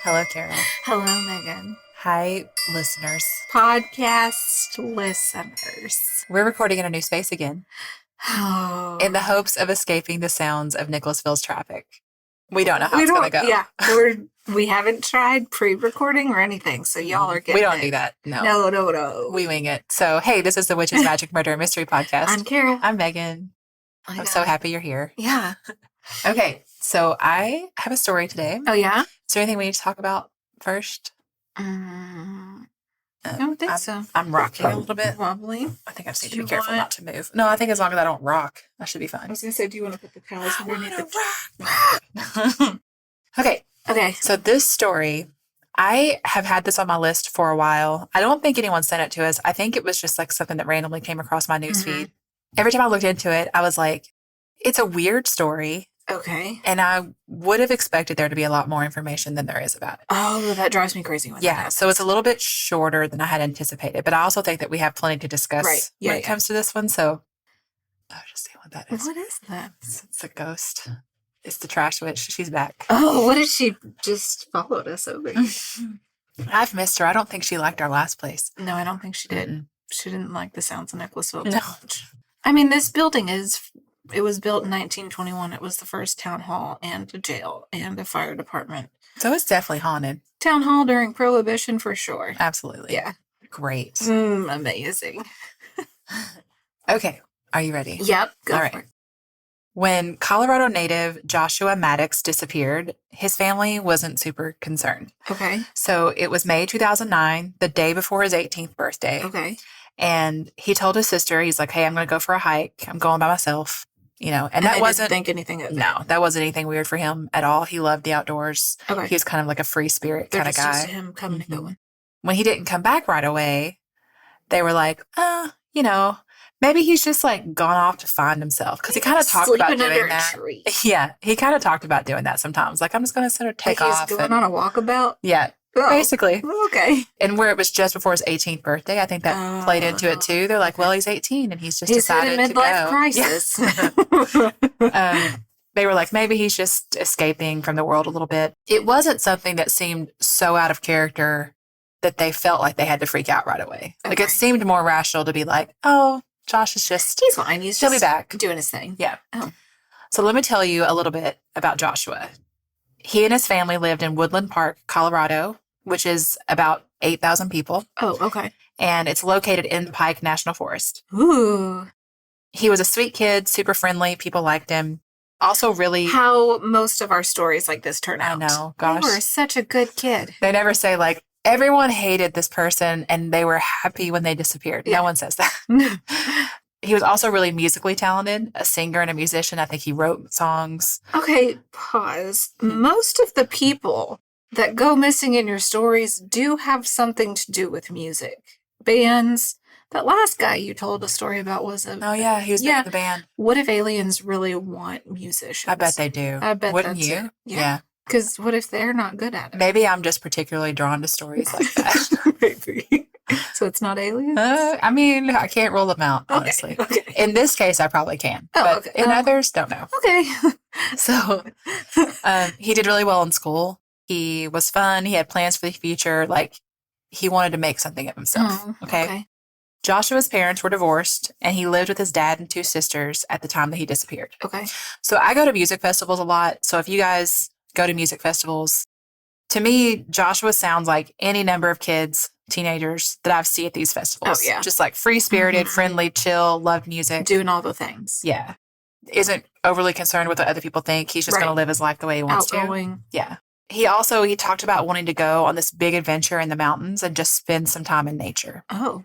Hello, Karen. Hello, Megan. Hi, listeners. Podcast listeners. We're recording in a new space again Oh. in the hopes of escaping the sounds of Nicholasville's traffic. We don't know how it's going to go. Yeah, we haven't tried pre-recording or anything, so y'all are getting We don't do that. No. No. We wing it. So, hey, this is the Witch's Magic Murder and Mystery Podcast. I'm Kara. I'm Megan. I'm so happy you're here. Yeah. Okay, so I have a story today. Oh, yeah? Is there anything we need to talk about first? I don't think so. I'm rocking a little bit. Wobbly. I think I just need to be careful not to move. No, I think as long as I don't rock, I should be fine. I was going to say, do you want to put the towels underneath the rock? Okay. So this story, I have had this on my list for a while. I don't think anyone sent it to us. I think it was just like something that randomly came across my newsfeed. Every time I looked into it, I was like, it's a weird story. Okay. And I would have expected there to be a lot more information than there is about it. Oh, that drives me crazy. So it's a little bit shorter than I had anticipated. But I also think that we have plenty to discuss when it comes to this one. So I'll just see what that is. What is that? It's a ghost. It's the trash witch. She's back. Oh, what did she just followed us over here? I've missed her. I don't think she liked our last place. No, I don't think she did. Mm-mm. She didn't like the sounds of Nicholasville. No. I mean, this building it was built in 1921. It was the first town hall and a jail and a fire department. So it's definitely haunted. Town hall during Prohibition for sure. Absolutely. Yeah. Great. Amazing. Okay. Are you ready? Yep. Go All for right. it. When Colorado native Joshua Maddox disappeared, his family wasn't super concerned. Okay. So it was May 2009, the day before his 18th birthday. Okay. And he told his sister, he's like, hey, I'm going to go for a hike. I'm going by myself. You know, and that wasn't didn't think anything of it. No, that wasn't anything weird for him at all. He loved the outdoors. Okay. He was kind of like a free spirit kind of guy. Used to him coming and going. When he didn't come back right away, they were like, you know, maybe he's just like gone off to find himself. Because he kind of talked about doing that. Tree. Yeah, he kind of talked about doing that sometimes. Like, I'm just going to sort of take off. He's going on a walkabout? Yeah. Oh, basically. Okay. And where it was just before his 18th birthday, I think that played into it too. They're like, well, he's 18 and he's decided in a to go. midlife crisis. Yeah. They were like, maybe he's just escaping from the world a little bit. It wasn't something that seemed so out of character that they felt like they had to freak out right away. Okay. Like it seemed more rational to be like, oh, Josh is just... He's fine. He'll be back. Doing his thing. Yeah. Oh. So let me tell you a little bit about Joshua. He and his family lived in Woodland Park, Colorado, which is about 8,000 people. Oh, okay. And it's located in Pike National Forest. Ooh. He was a sweet kid, super friendly. People liked him. Also really... How most of our stories like this turn out. I know. Gosh. You were such a good kid. They never say like, everyone hated this person and they were happy when they disappeared. Yeah. No one says that. He was also really musically talented, a singer and a musician. I think he wrote songs. Okay, pause. Most of the people that go missing in your stories do have something to do with music. Bands. That last guy you told a story about was a... Oh, yeah. He was in the band. What if aliens really want musicians? I bet they do. I bet Wouldn't that's you? It. Yeah. Because what if they're not good at it? Maybe I'm just particularly drawn to stories like that. Maybe. So it's not aliens? I mean, I can't rule them out, honestly. Okay. In this case, I probably can. Oh, but okay. in others, don't know. Okay. So he did really well in school. He was fun. He had plans for the future. Like, he wanted to make something of himself. Oh, Okay. Joshua's parents were divorced, and he lived with his dad and two sisters at the time that he disappeared. Okay. So I go to music festivals a lot. So if you guys go to music festivals, to me, Joshua sounds like any number of kids, teenagers that I've seen at these festivals. Oh, yeah. Just like free-spirited, friendly, chill, loved music. Doing all the things. Yeah. Isn't overly concerned with what other people think. He's just going to live his life the way he wants Outgoing. to. Yeah. He talked about wanting to go on this big adventure in the mountains and just spend some time in nature. Oh.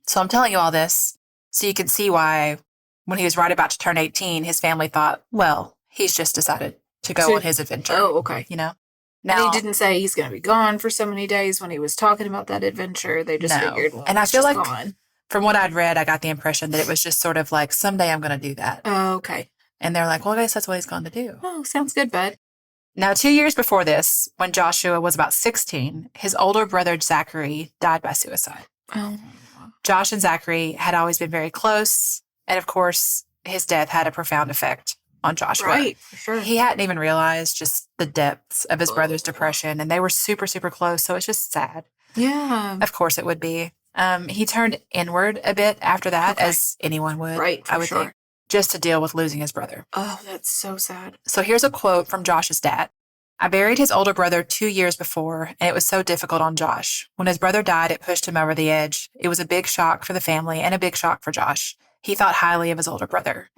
So I'm telling you all this so you can see why when he was right about to turn 18, his family thought, well, he's just decided to go on his adventure. Oh, okay. You know? Now, and he didn't say he's going to be gone for so many days when he was talking about that adventure. They just figured, well, and I feel like gone. From what I'd read, I got the impression that it was just sort of like, someday I'm going to do that. Oh, okay. And they're like, well, I guess that's what he's going to do. Oh, sounds good, bud. Now, 2 years before this, when Joshua was about 16, his older brother, Zachary, died by suicide. Oh. Josh and Zachary had always been very close. And of course, his death had a profound effect on Joshua. Right, for sure. He hadn't even realized just the depths of his brother's depression, and they were super, super close, so it's just sad. Yeah. Of course it would be. He turned inward a bit after that, as anyone would, I would think, just to deal with losing his brother. Oh, that's so sad. So here's a quote from Josh's dad. I buried his older brother 2 years before, and it was so difficult on Josh. When his brother died, it pushed him over the edge. It was a big shock for the family and a big shock for Josh. He thought highly of his older brother.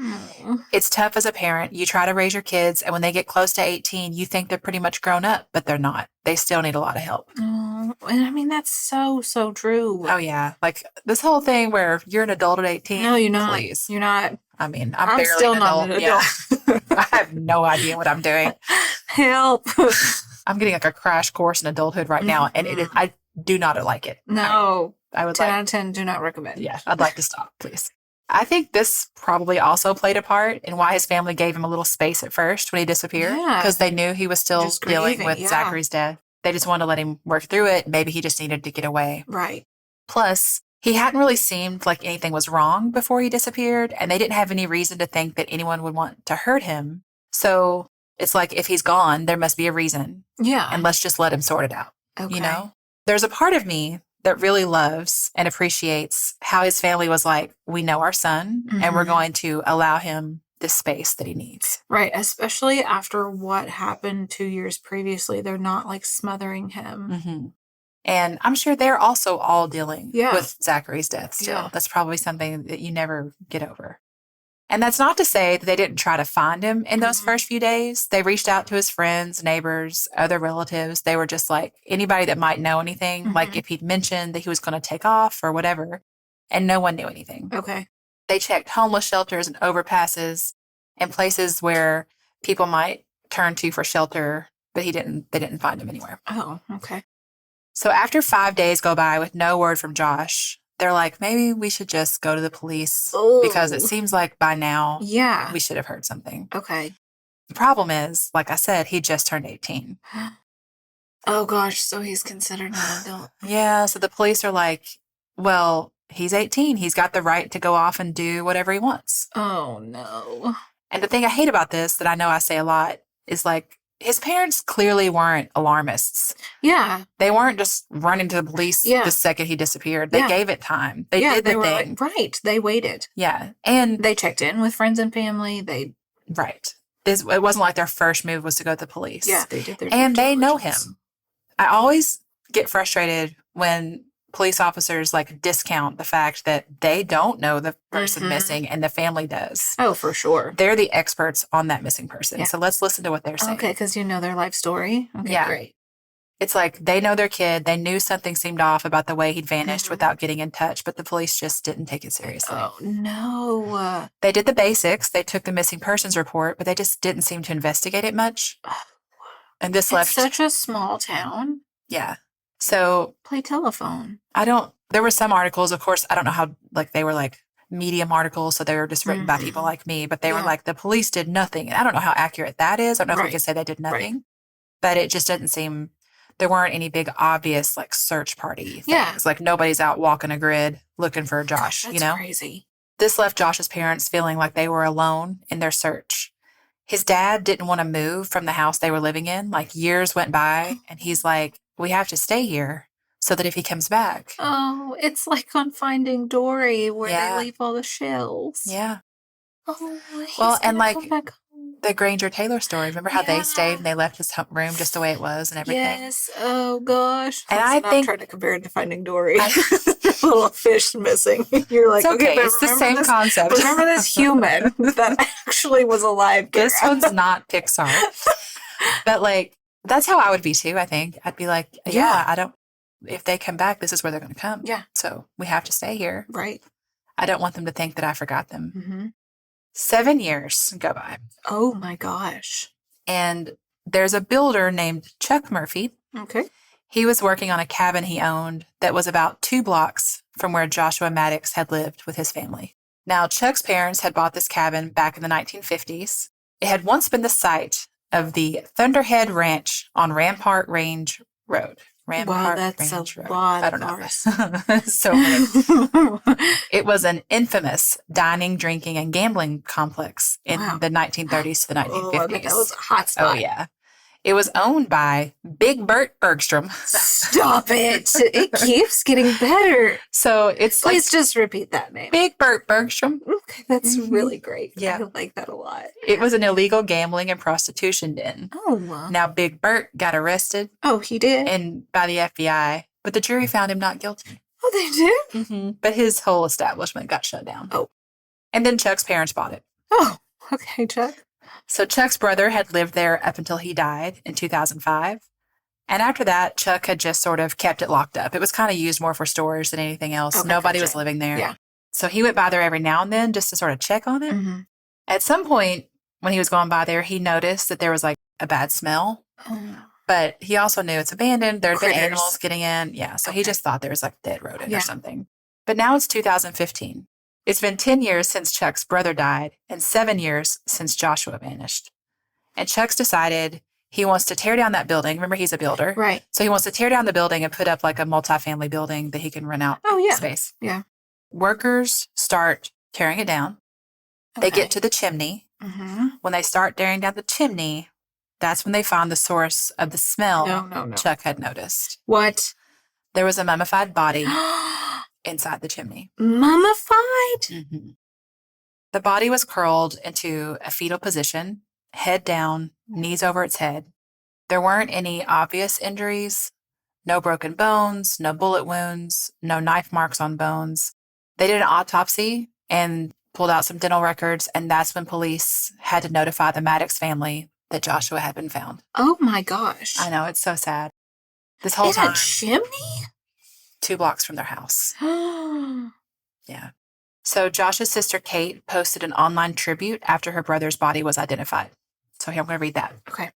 It's tough as a parent. You try to raise your kids, and when they get close to 18, you think they're pretty much grown up, but they're not. They still need a lot of help. And I mean, that's so, so true. Oh, yeah. Like this whole thing where you're an adult at 18. No, you're not. Please. You're not. I mean, I'm barely still an not adult. an Yeah. adult. I have no idea what I'm doing. Help. I'm getting like a crash course in adulthood right now, and it is, I do not like it. No. I would 10 out of 10, do not recommend. Yeah, I'd like to stop, please. I think this probably also played a part in why his family gave him a little space at first when he disappeared, because they knew he was still dealing with Zachary's death. They just wanted to let him work through it. Maybe he just needed to get away. Right. Plus, he hadn't really seemed like anything was wrong before he disappeared, and they didn't have any reason to think that anyone would want to hurt him. So it's like, if he's gone, there must be a reason. Yeah. And let's just let him sort it out. Okay. You know? There's a part of me that really loves and appreciates how his family was like, we know our son, and we're going to allow him the space that he needs. Right. Especially after what happened 2 years previously. They're not like smothering him. And I'm sure they're also all dealing Yeah. with Zachary's death still. Yeah. That's probably something that you never get over. And that's not to say that they didn't try to find him in those first few days. They reached out to his friends, neighbors, other relatives. They were just like, anybody that might know anything, like if he'd mentioned that he was going to take off or whatever, and no one knew anything. Okay. They checked homeless shelters and overpasses and places where people might turn to for shelter, but they didn't find him anywhere. Oh, okay. So after 5 days go by with no word from Josh, they're like, maybe we should just go to the police because it seems like by now we should have heard something. Okay. The problem is, like I said, he just turned 18. Oh, gosh. So he's considered an adult. Yeah. So the police are like, well, he's 18. He's got the right to go off and do whatever he wants. Oh, no. And the thing I hate about this, that I know I say a lot, is like, his parents clearly weren't alarmists. Yeah. They weren't just running to the police the second he disappeared. They gave it time. They did the thing. Like, right. They waited. Yeah. And they checked in with friends and family. Right. It wasn't like their first move was to go to the police. Yeah, they did their and they know him. I always get frustrated when police officers like discount the fact that they don't know the person missing and the family does. Oh, for sure. They're the experts on that missing person. Yeah. So let's listen to what they're saying. Okay, because you know their life story. Okay, yeah. Great. It's like they know their kid. They knew something seemed off about the way he'd vanished without getting in touch, but the police just didn't take it seriously. Oh, no. They did the basics. They took the missing persons report, but they just didn't seem to investigate it much. And this left such a small town. Yeah. So play telephone. There were some articles, of course, I don't know how, like, they were like medium articles, so they were just written by people like me, but they were like, the police did nothing. And I don't know how accurate that is. I don't know if we can say they did nothing, but it just doesn't seem, there weren't any big obvious like search party things. Yeah. Like nobody's out walking a grid looking for Josh, That's you know? Crazy. This left Josh's parents feeling like they were alone in their search. His dad didn't want to move from the house they were living in. Like years went by and he's like, we have to stay here so that if he comes back. Oh, it's like on Finding Dory where they leave all the shells. Yeah. Oh, well, and like the Granger Taylor story. Remember how they stayed and they left his room just the way it was and everything? Yes. Oh, gosh. And I think... trying to compare it to Finding Dory. Little fish missing. You're like, it's okay. It's the same concept. Remember this human that actually was alive. This one's not Pixar. But like, that's how I would be too, I think. I'd be like, if they come back, this is where they're going to come. Yeah. So we have to stay here. Right. I don't want them to think that I forgot them. 7 years go by. Oh my gosh. And there's a builder named Chuck Murphy. Okay. He was working on a cabin he owned that was about 2 blocks from where Joshua Maddox had lived with his family. Now, Chuck's parents had bought this cabin back in the 1950s. It had once been the site of the Thunderhead Ranch on Rampart Range Road. Rampart that's Ranch a Road. lot I don't of know. R's. So many. It was an infamous dining, drinking, and gambling complex in the 1930s to the 1950s. Oh, I bet that was a hot spot. Oh, yeah. It was owned by Big Bert Bergstrom. Stop it. It keeps getting better. So it's Please just repeat that name. Big Bert Bergstrom. Okay, that's really great. Yeah. I like that a lot. It was an illegal gambling and prostitution den. Oh. Now, Big Bert got arrested. Oh, he did? And by the FBI, but the jury found him not guilty. Oh, they did? Mm-hmm. But his whole establishment got shut down. Oh. And then Chuck's parents bought it. Oh, okay, Chuck. So Chuck's brother had lived there up until he died in 2005. And after that, Chuck had just sort of kept it locked up. It was kind of used more for stores than anything else. Okay, Nobody gotcha. was living there. Yeah. So he went by there every now and then just to sort of check on it. Mm-hmm. At some point, when he was going by there, he noticed that there was like a bad smell. Oh. But he also knew it's abandoned. There had been Critters. animals getting in. Yeah. So he just thought there was like a dead rodent Yeah. or something. But now it's 2015. It's been 10 years since Chuck's brother died and 7 years since Joshua vanished. And Chuck's decided he wants to tear down that building. Remember, he's a builder. Right. So he wants to tear down the building and put up like a multifamily building that he can rent out space. Yeah. Workers start tearing it down. They get to the chimney. Mm-hmm. When they start tearing down the chimney, that's when they found the source of the smell No. Chuck had noticed. What? There was a mummified body inside the chimney. Mummified? Mm-hmm. The body was curled into a fetal position, head down, knees over its head. There weren't any obvious injuries, no broken bones, no bullet wounds, no knife marks on bones. They did an autopsy and pulled out some dental records, and that's when police had to notify the Maddox family that Joshua had been found. Oh my gosh. I know, it's so sad. This whole In time, a chimney? 2 blocks from their house. Yeah. So Josh's sister Kate posted an online tribute after her brother's body was identified. So here I'm going to read that. Okay.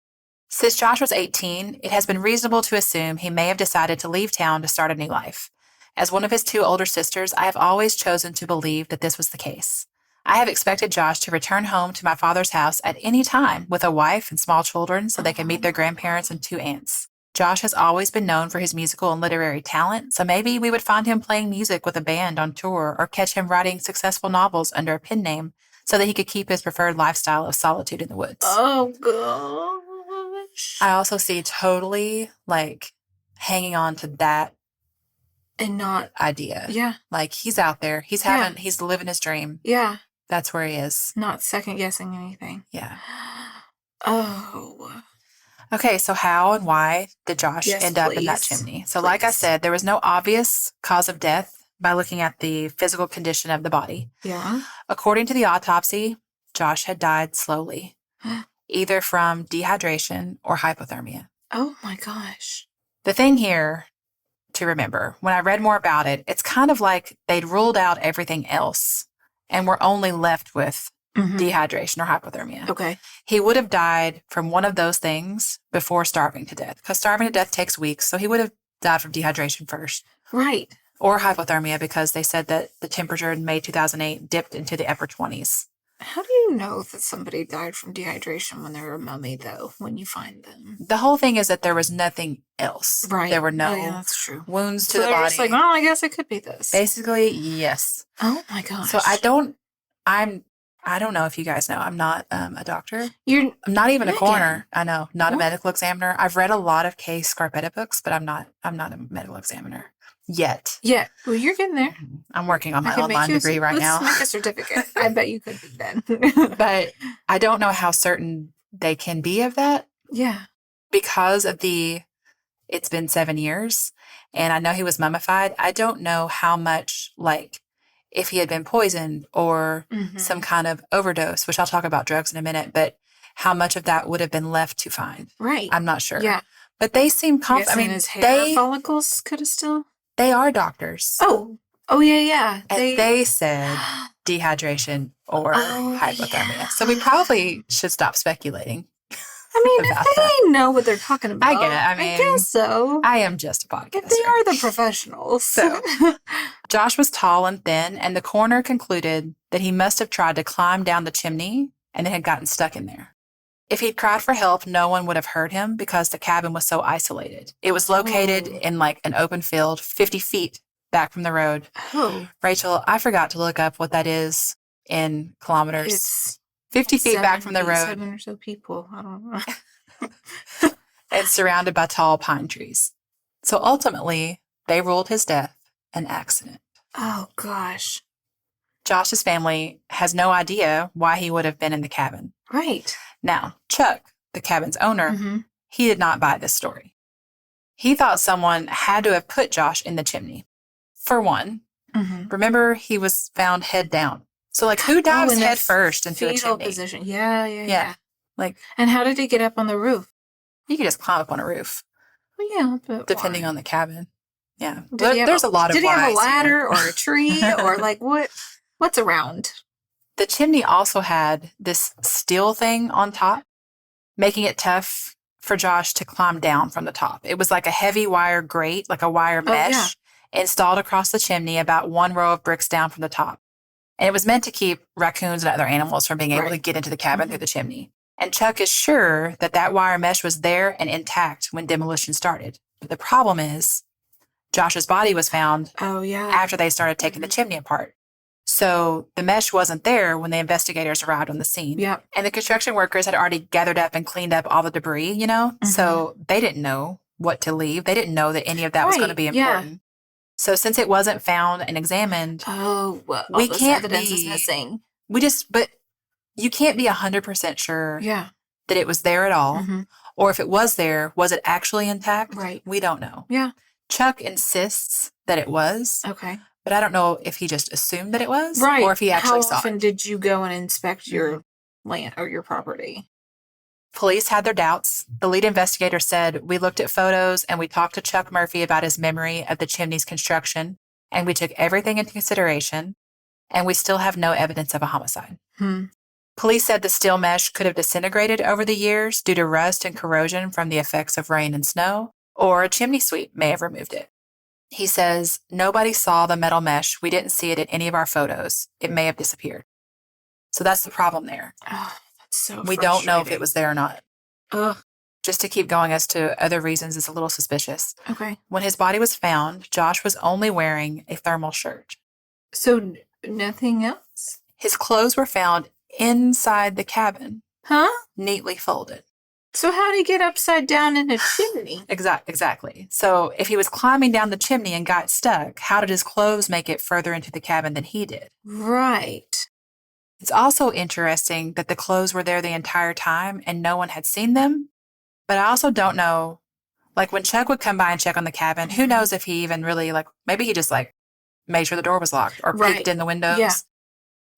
Since Josh was 18, it has been reasonable to assume he may have decided to leave town to start a new life. As one of his 2 older sisters, I have always chosen to believe that this was the case. I have expected Josh to return home to my father's house at any time with a wife and small children so they can meet their grandparents and 2 aunts. Josh has always been known for his musical and literary talent, so maybe we would find him playing music with a band on tour or catch him writing successful novels under a pen name so that he could keep his preferred lifestyle of solitude in the woods. Oh, gosh. I also see totally like hanging on to that And not. idea. Yeah. Like he's out there. He's living his dream. Yeah. That's where he is. Not second guessing anything. Yeah. Oh. Okay, so how and why did Josh end up in that chimney? So like I said, there was no obvious cause of death by looking at the physical condition of the body. Yeah. According to the autopsy, Josh had died slowly, either from dehydration or hypothermia. Oh my gosh. The thing here to remember, when I read more about it, it's kind of like they'd ruled out everything else and were only left with dehydration or hypothermia. Okay. He would have died from one of those things before starving to death, because starving to death takes weeks. So he would have died from dehydration first. Right. Or hypothermia, because they said that the temperature in May 2008 dipped into the upper 20s. How do you know that somebody died from dehydration when they're a mummy, though, when you find them? The whole thing is that there was nothing else. Right. There were no that's true. wounds to So the they're body. just like, oh, I guess it could be this. Basically, yes. Oh my gosh. So I don't know if you guys know. I'm not a doctor. I'm not even a coroner. I know, not a medical examiner. I've read a lot of case Scarpetta books, but I'm not a medical examiner yet. Yeah. Well, you're getting there. I'm working on my I could online degree right now. Let's make a certificate. I bet you could be then. But I don't know how certain they can be of that. Yeah. Because of it's been 7 years, and I know he was mummified. I don't know how much, like, if he had been poisoned or some kind of overdose, which I'll talk about drugs in a minute, but how much of that would have been left to find. Right. I'm not sure. Yeah. But they seem confident. I mean, his hair follicles could have still. They are doctors. Oh, yeah. And they said dehydration or hypothermia. Yeah. So we probably should stop speculating. I mean, if they know what they're talking about, I mean, I guess so. I am just a podcaster. If they are the professionals. So Josh was tall and thin, and the coroner concluded that he must have tried to climb down the chimney and then had gotten stuck in there. If he'd cried for help, no one would have heard him because the cabin was so isolated. It was located in like an open field 50 feet back from the road. Oh. Rachel, I forgot to look up what that is in kilometers. It's 50 feet back from the road. 7 or so people. I don't know. And surrounded by tall pine trees. So ultimately, they ruled his death an accident. Oh, gosh. Josh's family has no idea why he would have been in the cabin. Right. Now, Chuck, the cabin's owner, he did not buy this story. He thought someone had to have put Josh in the chimney. For one, remember he was found head down. So, like, who dives head first into a chimney? Position. Yeah. Like, and how did he get up on the roof? You could just climb up on a roof. Well, yeah, but depending on the cabin. Yeah, there's a lot of. Did he have a ladder here. or a tree or like what's around? The chimney also had this steel thing on top, making it tough for Josh to climb down from the top. It was like a heavy wire grate, like a wire mesh, installed across the chimney about one row of bricks down from the top. And it was meant to keep raccoons and other animals from being able to get into the cabin through the chimney. And Chuck is sure that wire mesh was there and intact when demolition started. But the problem is, Josh's body was found after they started taking the chimney apart. So the mesh wasn't there when the investigators arrived on the scene. Yep. And the construction workers had already gathered up and cleaned up all the debris, you know? So they didn't know what to leave. They didn't know that any of that was going to be important. Yeah. So since it wasn't found and examined, we can't evidence is missing. But you can't be 100% sure that it was there at all. Or if it was there, was it actually intact? Right. We don't know. Yeah. Chuck insists that it was. Okay. But I don't know if he just assumed that it was. Right. Or if he actually saw it. How often did you go and inspect your land or your property? Police had their doubts. The lead investigator said, "We looked at photos and we talked to Chuck Murphy about his memory of the chimney's construction, and we took everything into consideration, and we still have no evidence of a homicide." Police said the steel mesh could have disintegrated over the years due to rust and corrosion from the effects of rain and snow, or a chimney sweep may have removed it. He says, "Nobody saw the metal mesh. We didn't see it in any of our photos. It may have disappeared." So that's the problem there. Oh, that's so We don't know if it was there or not. Just to keep going as to other reasons is a little suspicious. Okay. When his body was found, Josh was only wearing a thermal shirt. So nothing else? His clothes were found inside the cabin. Huh? Neatly folded. So how did he get upside down in a chimney? Exactly. So if he was climbing down the chimney and got stuck, how did his clothes make it further into the cabin than he did? Right. It's also interesting that the clothes were there the entire time and no one had seen them. But I also don't know, like when Chuck would come by and check on the cabin, who knows if he even really, like, maybe he just like made sure the door was locked or peeked in the windows. Yeah.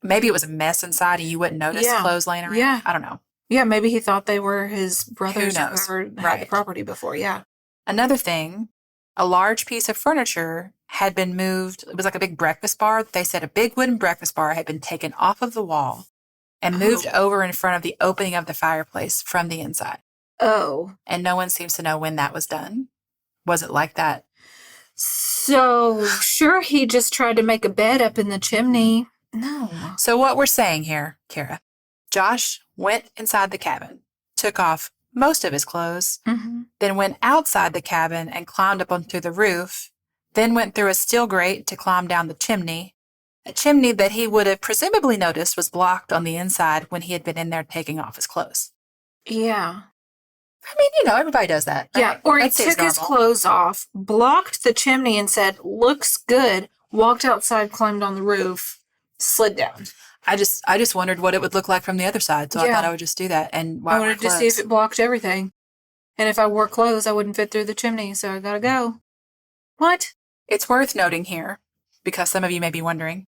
Maybe it was a mess inside and you wouldn't notice clothes laying around. Yeah. I don't know. Yeah, maybe he thought they were his brothers Who knows? who had the property before. Yeah. Another thing, a large piece of furniture had been moved. It was like a big breakfast bar. They said a big wooden breakfast bar had been taken off of the wall and moved over in front of the opening of the fireplace from the inside. Oh. And no one seems to know when that was done. Was it like that? So, sure, he just tried to make a bed up in the chimney. No. So what we're saying here, Kara, Josh went inside the cabin, took off most of his clothes, then went outside the cabin and climbed up onto the roof, then went through a steel grate to climb down the chimney, a chimney that he would have presumably noticed was blocked on the inside when he had been in there taking off his clothes. Yeah. I mean, everybody does that. Right? Yeah, or he took his clothes off, blocked the chimney and said, "Looks good," walked outside, climbed on the roof, slid down. I just wondered what it would look like from the other side, so I thought I would just do that. And I wanted to see if it blocked everything. And if I wore clothes, I wouldn't fit through the chimney, so I gotta go. What? It's worth noting here, because some of you may be wondering,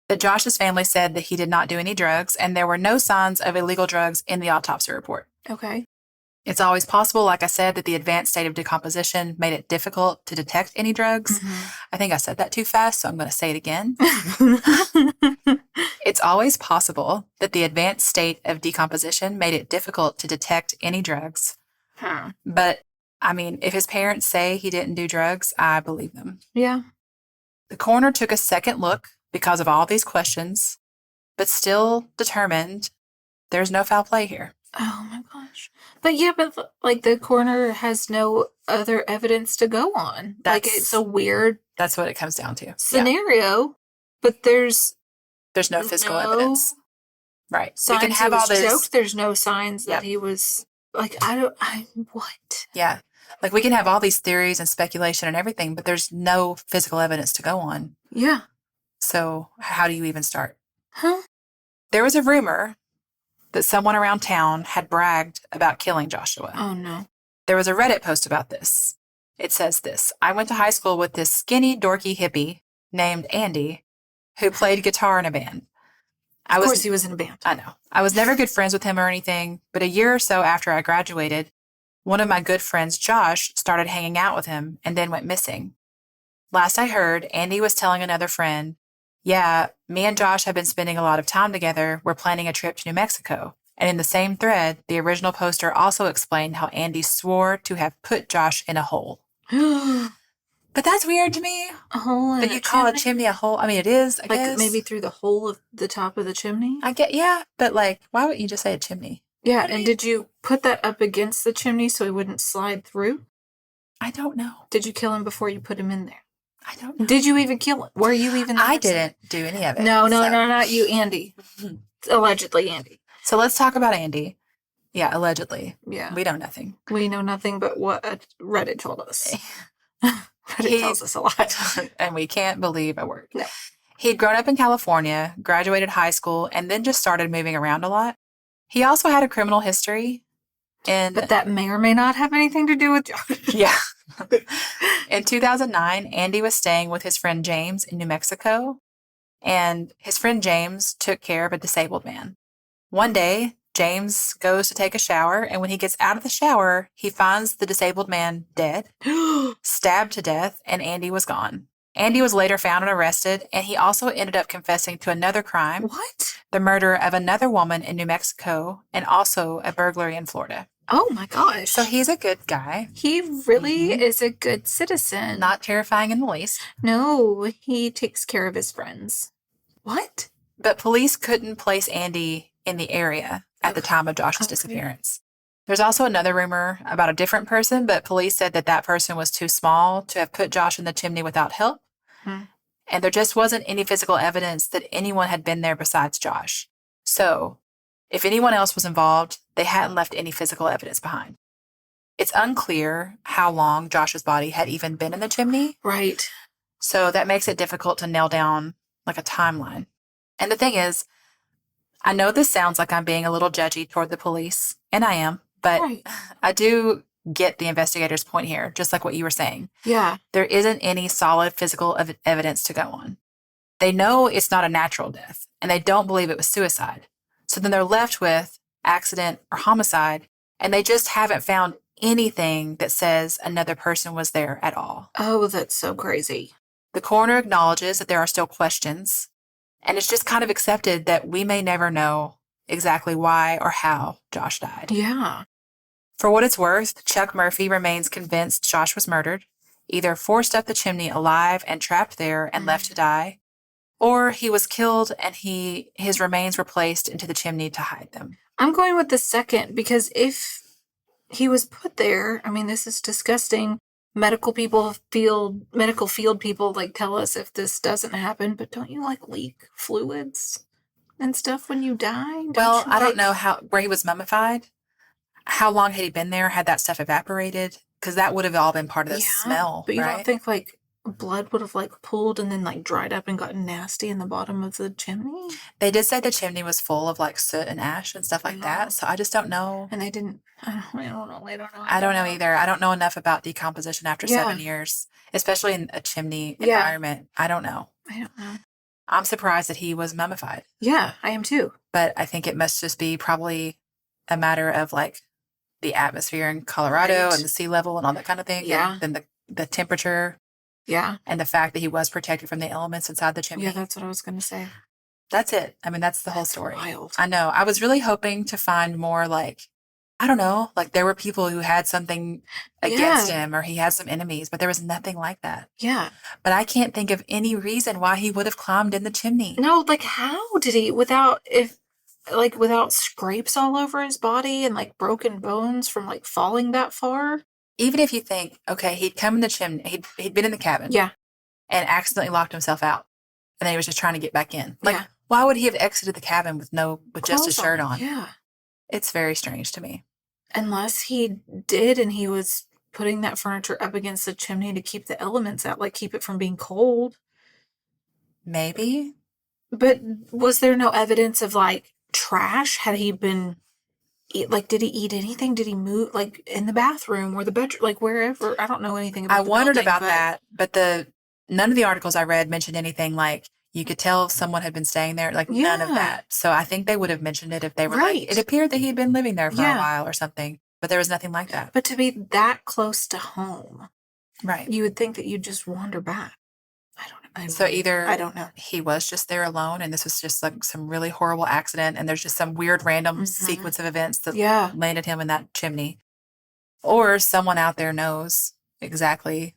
that Josh's family said that he did not do any drugs, and there were no signs of illegal drugs in the autopsy report. Okay. It's always possible, like I said, that the advanced state of decomposition made it difficult to detect any drugs. I think I said that too fast, so I'm going to say it again. It's always possible that the advanced state of decomposition made it difficult to detect any drugs. But, I mean, if his parents say he didn't do drugs, I believe them. Yeah. The coroner took a second look because of all these questions, but still determined there's no foul play here. Oh my gosh. But yeah, but like the coroner has no other evidence to go on. Like it's a weird That's what it comes down to. scenario, but there's no physical evidence. Right. Signs we can have he was all this. Choked. There's no signs that he was like, what? Yeah. Like we can have all these theories and speculation and everything, but there's no physical evidence to go on. Yeah. So how do you even start? Huh? There was a rumor that someone around town had bragged about killing Joshua. Oh, no. There was a Reddit post about this. It says this: I went to high school with this skinny, dorky hippie named Andy who played guitar in a band. Of course he was in a band. I know. I was never good friends with him or anything, but a year or so after I graduated, one of my good friends, Josh, started hanging out with him and then went missing. Last I heard, Andy was telling another friend, yeah, me and Josh have been spending a lot of time together. We're planning a trip to New Mexico. And in the same thread, the original poster also explained how Andy swore to have put Josh in a hole. But that's weird to me. A hole in that you call a chimney a hole. I mean, it is, I guess. Maybe through the hole of the top of the chimney? Yeah. But like, why wouldn't you just say a chimney? Yeah, and did you put that up against the chimney so he wouldn't slide through? I don't know. Did you kill him before you put him in there? I don't know. Did you even kill him? Were you even there? I didn't do any of it. No, not you, Andy. Allegedly, Andy. So let's talk about Andy. Yeah, allegedly. Yeah. We know nothing. We know nothing but what Reddit told us. Reddit tells us a lot. And we can't believe a word. No. He'd grown up in California, graduated high school, and then just started moving around a lot. He also had a criminal history. But that may or may not have anything to do with Josh. Yeah. In 2009, Andy was staying with his friend James in New Mexico, and his friend James took care of a disabled man. One day, James goes to take a shower, and when he gets out of the shower, he finds the disabled man dead, stabbed to death, and Andy was gone. Andy was later found and arrested, and he also ended up confessing to another crime. What? The murder of another woman in New Mexico, and also a burglary in Florida. Oh my gosh. So he's a good guy. He really is a good citizen. Not terrifying in the least. No, he takes care of his friends. What? But police couldn't place Andy in the area at the time of Josh's disappearance. There's also another rumor about a different person, but police said that person was too small to have put Josh in the chimney without help. And there just wasn't any physical evidence that anyone had been there besides Josh. So, if anyone else was involved, they hadn't left any physical evidence behind. It's unclear how long Josh's body had even been in the chimney. Right. So that makes it difficult to nail down like a timeline. And the thing is, I know this sounds like I'm being a little judgy toward the police, and I am, but I do get the investigator's point here, just like what you were saying. Yeah. There isn't any solid physical evidence to go on. They know it's not a natural death, and they don't believe it was suicide. So then they're left with accident or homicide, and they just haven't found anything that says another person was there at all. Oh, that's so crazy. The coroner acknowledges that there are still questions, and it's just kind of accepted that we may never know exactly why or how Josh died. Yeah. For what it's worth, Chuck Murphy remains convinced Josh was murdered, either forced up the chimney alive and trapped there and left to die, or he was killed and his remains were placed into the chimney to hide them. I'm going with the second, because if he was put there, I mean, this is disgusting. Medical field people like tell us if this doesn't happen, but don't you leak fluids and stuff when you die? Well, I don't know where he was mummified. How long had he been there? Had that stuff evaporated? Because that would have all been part of the smell, but you right? don't think blood would have pulled and then dried up and gotten nasty in the bottom of the chimney? They did say the chimney was full of soot and ash and stuff like that. So I just don't know. And they didn't. I don't know. I don't know either. I don't know enough about decomposition after 7 years, especially in a chimney environment. I don't know. I'm surprised that he was mummified. Yeah, I am too. But I think it must just be probably a matter of the atmosphere in Colorado and the sea level and all that kind of thing. Yeah. And then the temperature. Yeah. And the fact that he was protected from the elements inside the chimney. Yeah, that's what I was going to say. That's it. I mean, that's the whole story. Wild. I know. I was really hoping to find more I don't know, there were people who had something against him or he had some enemies, but there was nothing like that. Yeah. But I can't think of any reason why he would have climbed in the chimney. No, how did he, like without scrapes all over his body and like broken bones from like falling that far. Even if you think, okay, he'd come in the chimney, he'd been in the cabin. Yeah. And accidentally locked himself out. And then he was just trying to get back in. Like, Yeah. why would he have exited the cabin with just a shirt on? Yeah. It's very strange to me. Unless he did and he was putting that furniture up against the chimney to keep the elements out, like keep it from being cold. Maybe. But was there no evidence of like trash? Had he been, did he eat anything? Did he move like in the bathroom or the bedroom, like wherever? I don't know anything about I wondered about that, but none of the articles I read mentioned anything like you could tell someone had been staying there, like none of that. So I think they would have mentioned it if they were like, it appeared that he'd been living there for a while or something, but there was nothing like that. But to be that close to home, right? You would think that you'd just wander back. I don't know. So either I don't know. He was just there alone and this was just like some really horrible accident and there's just some weird random sequence of events that landed him in that chimney. Or someone out there knows exactly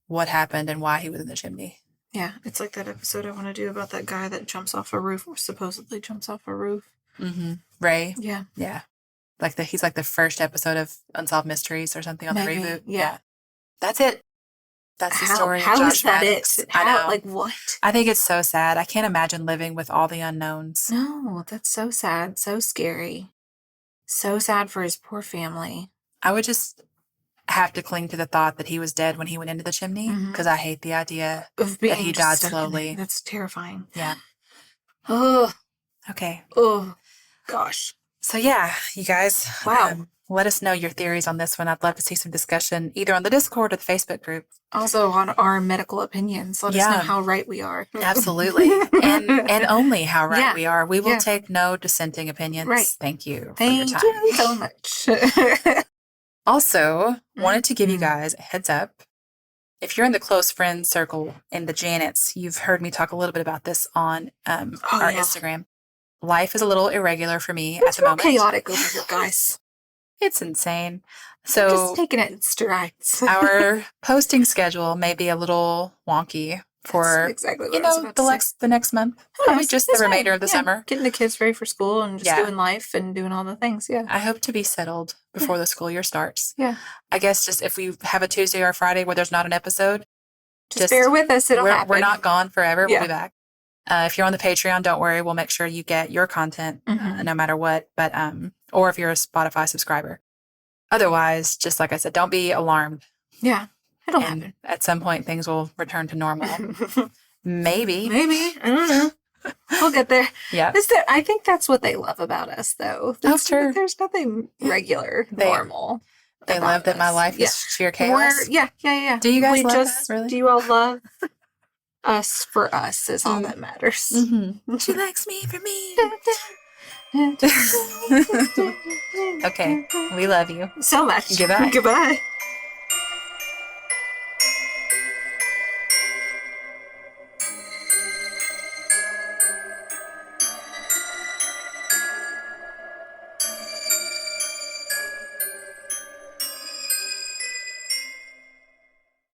what happened and why he was in the chimney. Yeah, it's like that episode I want to do about that guy that jumps off a roof or supposedly jumps off a roof. Mm-hmm. Ray? Yeah. Yeah. He's like the first episode of Unsolved Mysteries or something on the reboot. Yeah. That's it. That's the story. How Josh is that Maddox. it? I know. Like what? I think it's so sad. I can't imagine living with all the unknowns. No, that's so sad. So scary. So sad for his poor family. I would just have to cling to the thought that he was dead when he went into the chimney because I hate the idea of that he died slowly. That's terrifying. Yeah. Oh. Okay. Oh, gosh. So yeah, you guys. Wow. Let us know your theories on this one. I'd love to see some discussion either on the Discord or the Facebook group. Also on our medical opinions. Let us know how right we are. Absolutely. and only how right we are. We will take no dissenting opinions. Right. Thank you for your time. Thank you so much. Also, wanted to give you guys a heads up. If you're in the close friend circle in the Janets, you've heard me talk a little bit about this on our Instagram. Life is a little irregular for me at the moment. It's chaotic over here, guys. It's insane. So I'm just taking it in strides. Our posting schedule may be a little wonky for the next month. Probably just the remainder of the summer. Getting the kids ready for school and just doing life and doing all the things. Yeah. I hope to be settled before the school year starts. Yeah. I guess just if we have a Tuesday or a Friday where there's not an episode, just bear with us. It'll happen. We're not gone forever. We'll be back. If you're on the Patreon, don't worry. We'll make sure you get your content no matter what. But or if you're a Spotify subscriber. Otherwise, just like I said, don't be alarmed. Yeah, it'll happen. At some point, things will return to normal. Maybe. I don't know. We'll get there. Yeah. I think that's what they love about us, though. True. There's nothing regular, normal. They love that my life is sheer chaos. Yeah. Do you guys love that, really? Do you all love us for us is all that matters. Mm-hmm. She likes me for me. Okay. We love you. So much. Goodbye. Goodbye.